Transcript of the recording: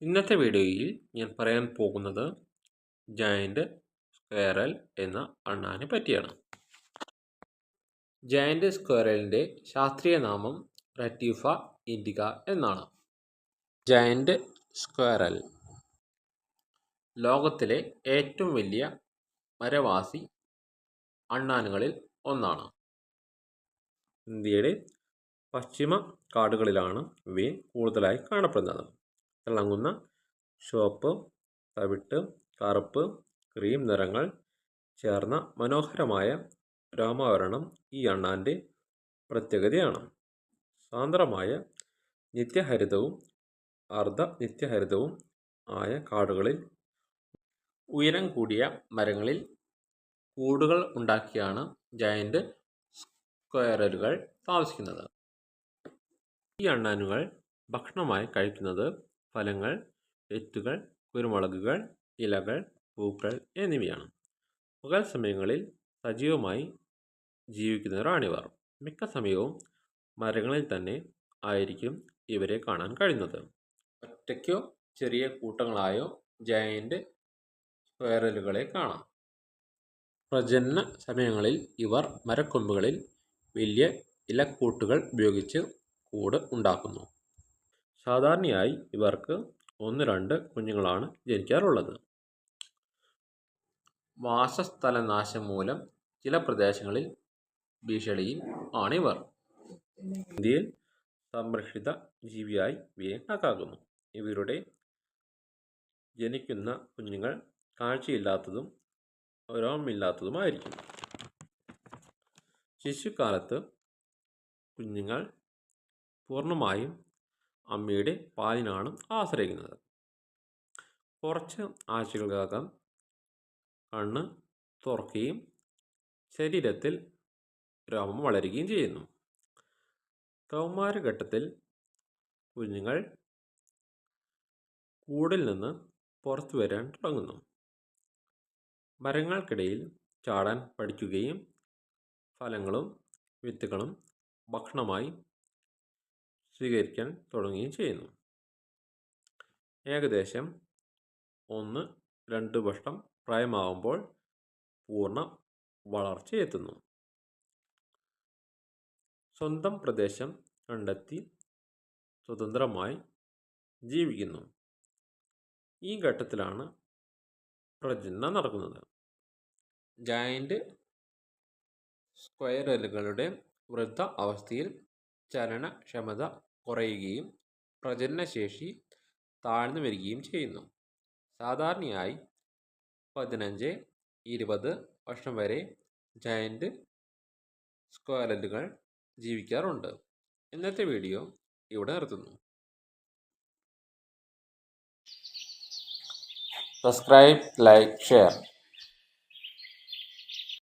ഇന്നത്തെ വീഡിയോയിൽ ഞാൻ പറയാൻ പോകുന്നത് ജയന്റ് സ്ക്വയറൽ എന്ന അണ്ണാനെ പറ്റിയാണ്. ജയന്റ് സ്ക്വയറലിൻ്റെ ശാസ്ത്രീയ നാമം റെറ്റീഫ ഇൻഡിക എന്നാണ്. ജയന്റ് സ്ക്വയറൽ ലോകത്തിലെ ഏറ്റവും വലിയ മരവാസി അണ്ണാനുകളിൽ ഒന്നാണ്. ഇന്ത്യയുടെ പശ്ചിമ കാടുകളിലാണ് ഇവയെ കൂടുതലായി കാണപ്പെടുന്നത്. തിളങ്ങുന്ന ചുവപ്പ്, തവിട്ട്, കറുപ്പ്, ക്രീം നിറങ്ങൾ ചേർന്ന മനോഹരമായ രോമാവരണം ഈ അണ്ണാൻ്റെ പ്രത്യേകതയാണ്. സാന്ദ്രമായ നിത്യഹരിതവും അർദ്ധ നിത്യഹരിതവും ആയ കാടുകളിൽ ഉയരം കൂടിയ മരങ്ങളിൽ കൂടുകൾ ഉണ്ടാക്കിയാണ് ജയന്റ് സ്ക്വയറലുകൾ താമസിക്കുന്നത്. ഈ അണ്ണാനുകൾ ഭക്ഷണമായി കഴിക്കുന്നത് ഫലങ്ങൾ, വിത്തുകൾ, കുരുമുളകുകൾ, ഇലകൾ, പൂക്കൾ എന്നിവയാണ്. പകൽ സമയങ്ങളിൽ സജീവമായി ജീവിക്കുന്നവരാണിവർ. മിക്ക സമയവും മരങ്ങളിൽ തന്നെ ആയിരിക്കും ഇവരെ കാണാൻ കഴിയുന്നത്. ഒറ്റയ്ക്കോ ചെറിയ കൂട്ടങ്ങളായോ ജയന്റ് സ്ക്വയറലുകളെ കാണാം. പ്രജനന സമയങ്ങളിൽ ഇവർ മരക്കൊമ്പുകളിൽ വലിയ ഇലക്കൂട്ടുകൾ ഉപയോഗിച്ച് കൂട് ഉണ്ടാക്കുന്നു. സാധാരണയായി ഇവർക്ക് 1-2 കുഞ്ഞുങ്ങളാണ് ജനിക്കാറുള്ളത്. വാസസ്ഥലനാശം മൂലം ചില പ്രദേശങ്ങളിൽ ഭീഷണിയിൽ ആണിവർ. ഇന്ത്യയിൽ സംരക്ഷിത ജീവിയായി ഇവയെ കണക്കാക്കുന്നു. ഇവരുടെ ജനിക്കുന്ന കുഞ്ഞുങ്ങൾ കാഴ്ചയില്ലാത്തതും രോമമില്ലാത്തതുമായിരിക്കും. ശിശുക്കാലത്ത് കുഞ്ഞുങ്ങൾ പൂർണ്ണമായും അമ്മയുടെ പാലിനാണ് ആശ്രയിക്കുന്നത്. കുറച്ച് ആഴ്ചകൾക്കകം കണ്ണ് തുറക്കുകയും ശരീരത്തിൽ രോമം വളരുകയും ചെയ്യുന്നു. കൗമാരഘട്ടത്തിൽ കുഞ്ഞുങ്ങൾ കൂടിൽ നിന്ന് പുറത്തു വരാൻ തുടങ്ങുന്നു. മരങ്ങൾക്കിടയിൽ ചാടാൻ പഠിക്കുകയും ഫലങ്ങളും വിത്തുകളും ഭക്ഷണമായി സ്വീകരിക്കാൻ തുടങ്ങുകയും ചെയ്യുന്നു. ഏകദേശം 1-2 വർഷം പ്രായമാകുമ്പോൾ പൂർണ്ണ വളർച്ചയെത്തുന്നു. സ്വന്തം പ്രദേശം കണ്ടെത്തി സ്വതന്ത്രമായി ജീവിക്കുന്നു. ഈ ഘട്ടത്തിലാണ് പ്രജനനം നടക്കുന്നത്. ജയന്റ് സ്ക്വയറലുകളുടെ വൃദ്ധ അവസ്ഥയിൽ ചലനക്ഷമത കുറയുകയും പ്രജനനശേഷി താഴ്ന്നു വരികയും ചെയ്യുന്നു. സാധാരണയായി 15-20 വർഷം വരെ ജയന്റ് സ്ക്വയറലുകൾ ജീവിക്കാറുണ്ട്. ഇന്നത്തെ വീഡിയോ ഇവിടെ നിർത്തുന്നു. Subscribe, like, share.